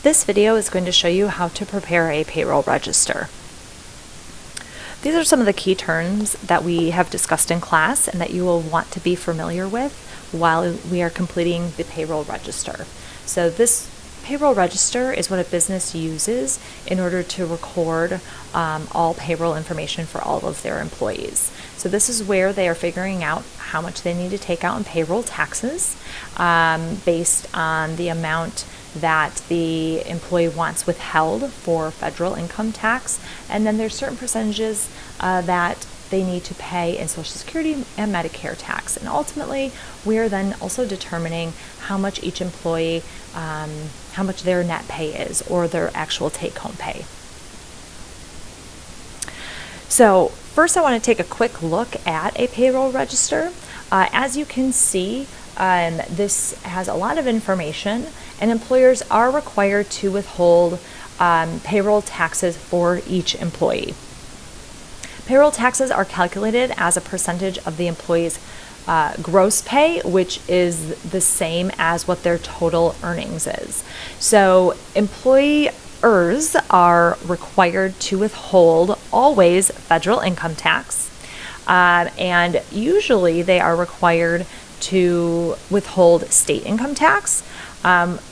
This video is going to show you how to prepare a payroll register. These are some of the key terms that we have discussed in class and that you will want to be familiar with while we are completing the payroll register. So this payroll register is what a business uses in order to record all payroll information for all of their employees. So this is where they are figuring out how much they need to take out in payroll taxes based on the amount that the employee wants withheld for federal income tax, and then there's certain percentages that they need to pay in Social Security and Medicare tax. And ultimately, we are then also determining how much each employee, how much their net pay is, or their actual take-home pay. So first I want to take a quick look at a payroll register. As you can see, this has a lot of information, and employers are required to withhold payroll taxes for each employee. Payroll taxes are calculated as a percentage of the employee's gross pay, which is the same as what their total earnings is. So employers are required to withhold always federal income tax, and usually they are required to withhold state income tax,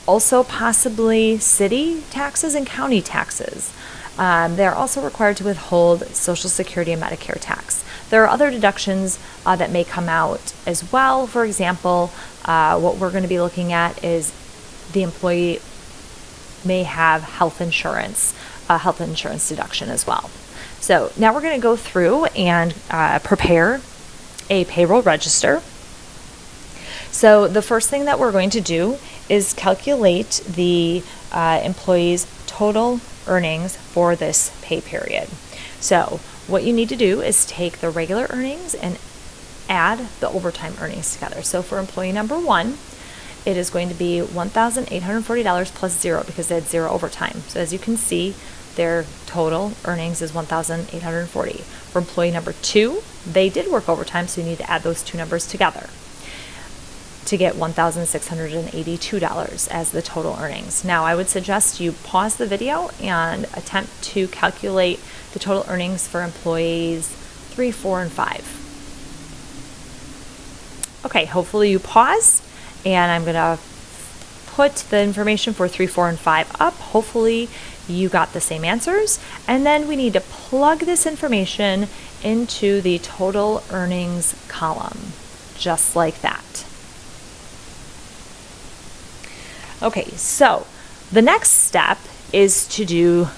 also possibly city taxes and county taxes. They're also required to withhold Social Security and Medicare tax. There are other deductions that may come out as well. For example, what we're going to be looking at is the employee may have health insurance deduction as well. So now we're going to go through and prepare a payroll register. So the first thing that we're going to do is calculate the employee's total earnings for this pay period. So what you need to do is take the regular earnings and add the overtime earnings together. So for employee number 1, it is going to be $1,840 plus 0 because they had 0 overtime. So as you can see, their total earnings is $1,840. For employee number 2, they did work overtime, so you need to add those two numbers together to get $1,682 as the total earnings. Now, I would suggest you pause the video and attempt to calculate the total earnings for employees 3, 4, and 5. Okay, hopefully you pause, and I'm going to put the information for 3, 4, and 5 up. Hopefully you got the same answers, and then we need to plug this information into the total earnings column, just like that. Okay, so the next step is to do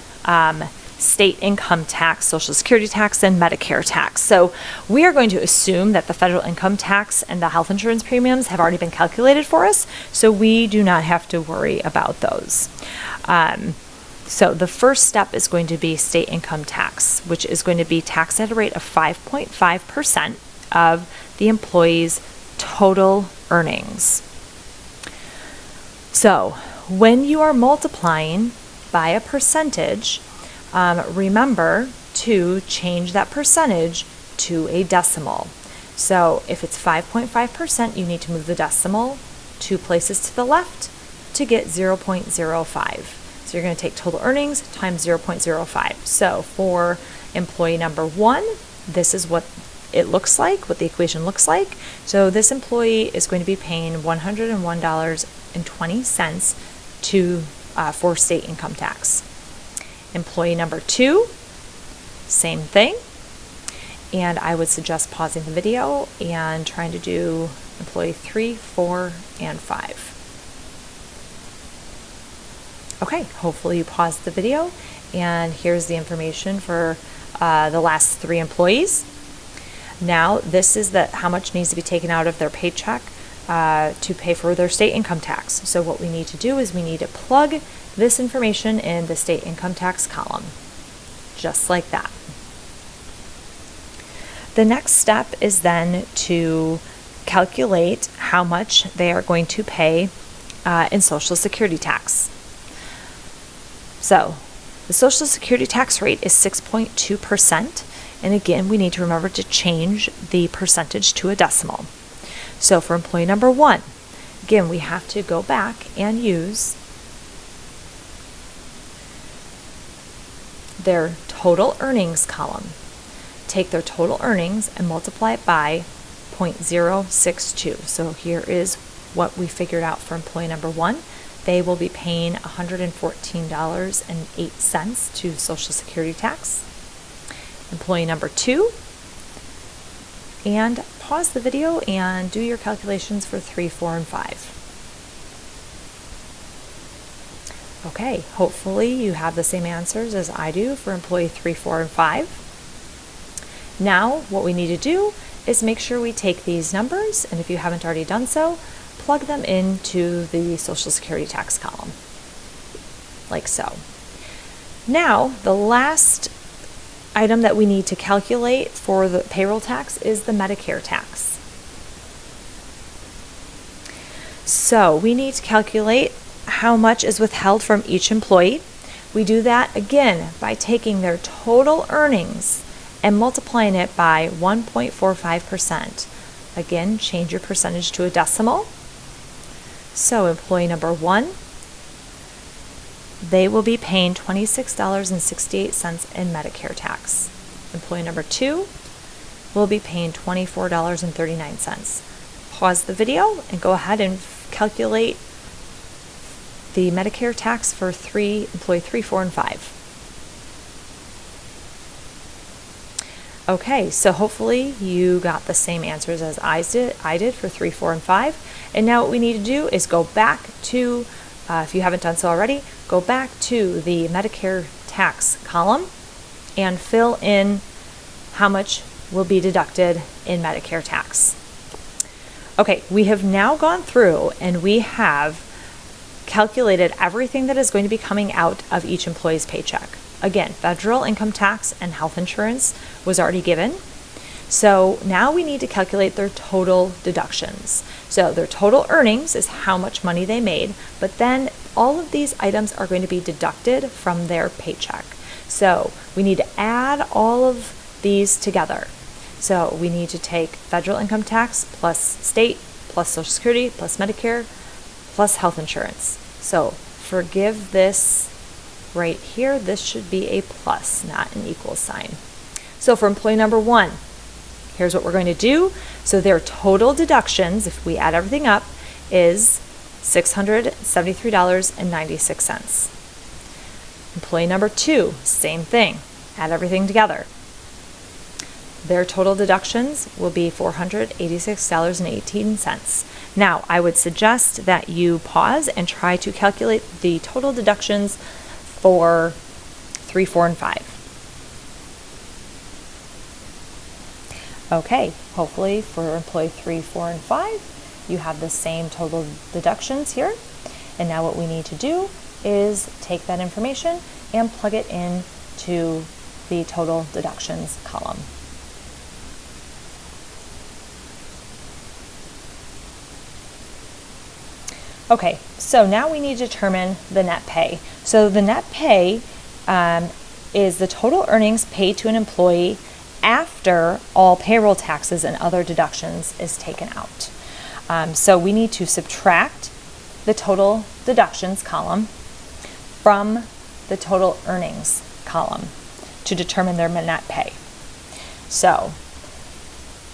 state income tax, Social Security tax, and Medicare tax. So we are going to assume that the federal income tax and the health insurance premiums have already been calculated for us, so we do not have to worry about those. So the first step is going to be state income tax, which is going to be taxed at a rate of 5.5% of the employee's total earnings. So when you are multiplying by a percentage, remember to change that percentage to a decimal. So if it's 5.5%, you need to move the decimal 2 places to the left to get 0.05. So you're going to take total earnings times 0.05. So for employee number 1, this is what it looks like, what the equation looks like. So this employee is going to be paying $101.20 for state income tax. Employee number 2, same thing. And I would suggest pausing the video and trying to do employee 3, 4, and 5. Okay, hopefully you paused the video, and here's the information for the last 3 employees. Now, this is how much needs to be taken out of their paycheck to pay for their state income tax. So what we need to do is we need to plug this information in the state income tax column, just like that. The next step is then to calculate how much they are going to pay in Social Security tax. So the Social Security tax rate is 6.2%. And again, we need to remember to change the percentage to a decimal. So for employee number 1, again, we have to go back and use their total earnings column. Take their total earnings and multiply it by 0.062. So here is what we figured out for employee number 1. They will be paying $114.08 to Social Security tax. Employee number 2, and pause the video and do your calculations for 3, 4, and 5. Okay, hopefully you have the same answers as I do for employee 3, 4, and 5. Now, what we need to do is make sure we take these numbers, and if you haven't already done so, plug them into the Social Security tax column, like so. Now, the last item that we need to calculate for the payroll tax is the Medicare tax. So we need to calculate how much is withheld from each employee. We do that again by taking their total earnings and multiplying it by 1.45%. Again, change your percentage to a decimal. So employee number 1, they will be paying $26.68 in Medicare tax. Employee number 2 will be paying $24.39. Pause the video and go ahead and calculate the Medicare tax for employee 3, 4, and 5. Okay, so hopefully you got the same answers as I did for 3, 4, and 5. And now what we need to do is go back to, if you haven't done so already, go back to the Medicare tax column and fill in how much will be deducted in Medicare tax. Okay, we have now gone through and we have calculated everything that is going to be coming out of each employee's paycheck. Again, federal income tax and health insurance was already given. So now we need to calculate their total deductions. So their total earnings is how much money they made, but then all of these items are going to be deducted from their paycheck. So we need to add all of these together. So we need to take federal income tax plus state plus Social Security plus Medicare plus health insurance. So forgive this right here. This should be a plus, not an equal sign. So for employee number 1, here's what we're going to do. So their total deductions, if we add everything up, is $673.96. Employee number 2, same thing. Add everything together. Their total deductions will be $486.18. Now, I would suggest that you pause and try to calculate the total deductions for 3, 4, and 5. Okay, hopefully for employee 3, 4, and 5, you have the same total deductions here. And now what we need to do is take that information and plug it into the total deductions column. Okay, so now we need to determine the net pay. So the net pay is the total earnings paid to an employee after all payroll taxes and other deductions is taken out. So we need to subtract the total deductions column from the total earnings column to determine their net pay. So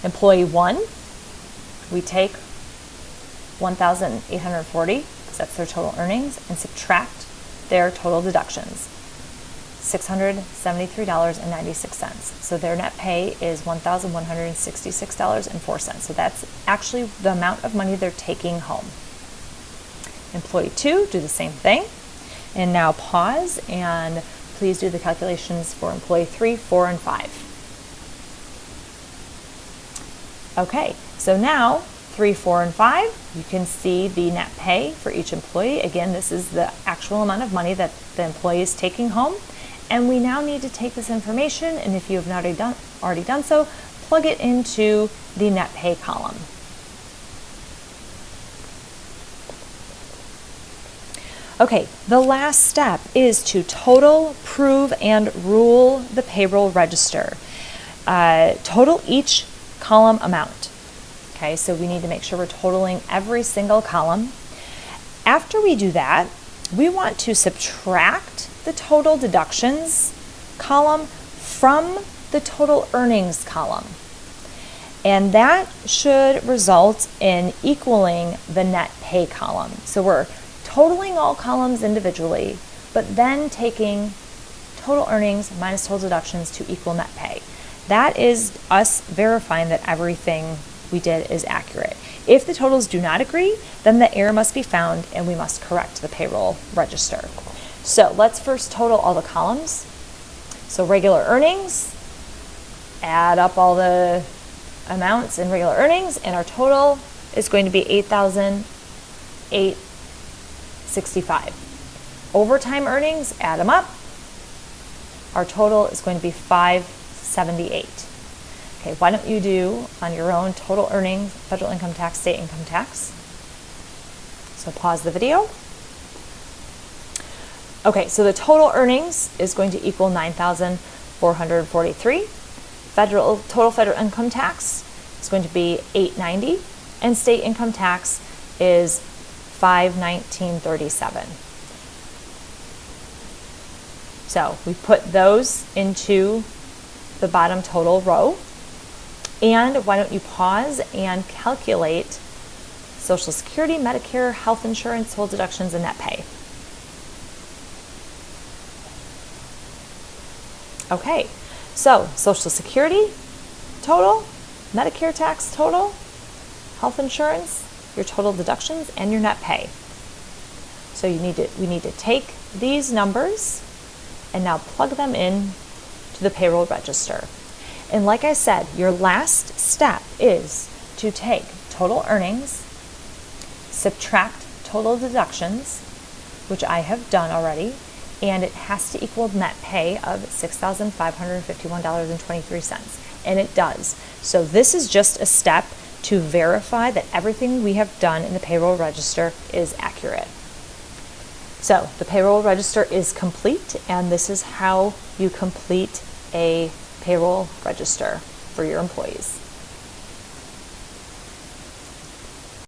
employee 1, we take 1,840, because that's their total earnings, and subtract their total deductions, $673.96. So their net pay is $1,166.04. So that's actually the amount of money they're taking home. Employee 2, do the same thing. And now pause and please do the calculations for employee 3, 4, and 5. Okay, so now 3, 4, and 5, you can see the net pay for each employee. Again, this is the actual amount of money that the employee is taking home. And we now need to take this information, and if you have not already done so, plug it into the net pay column. Okay, the last step is to total, prove, and rule the payroll register. Total each column amount. Okay, so we need to make sure we're totaling every single column. After we do that, we want to subtract the total deductions column from the total earnings column. And that should result in equaling the net pay column. So we're totaling all columns individually, but then taking total earnings minus total deductions to equal net pay. That is us verifying that everything we did is accurate. If the totals do not agree, then the error must be found and we must correct the payroll register. So let's first total all the columns. So regular earnings, add up all the amounts in regular earnings, and our total is going to be $8,865. Overtime earnings, add them up. Our total is going to be $578. Okay, why don't you do on your own total earnings, federal income tax, state income tax. So pause the video. Okay, so the total earnings is going to equal $9,443. Total federal income tax is going to be $890, and state income tax is $519.37. So we put those into the bottom total row. And why don't you pause and calculate Social Security, Medicare, health insurance, total deductions, and net pay. Okay, so Social Security total, Medicare tax total, health insurance, your total deductions, and your net pay. So we need to take these numbers and now plug them in to the payroll register. And like I said, your last step is to take total earnings, subtract total deductions, which I have done already, and it has to equal net pay of $6,551.23, and it does. So this is just a step to verify that everything we have done in the payroll register is accurate. So the payroll register is complete, and this is how you complete a payroll register for your employees.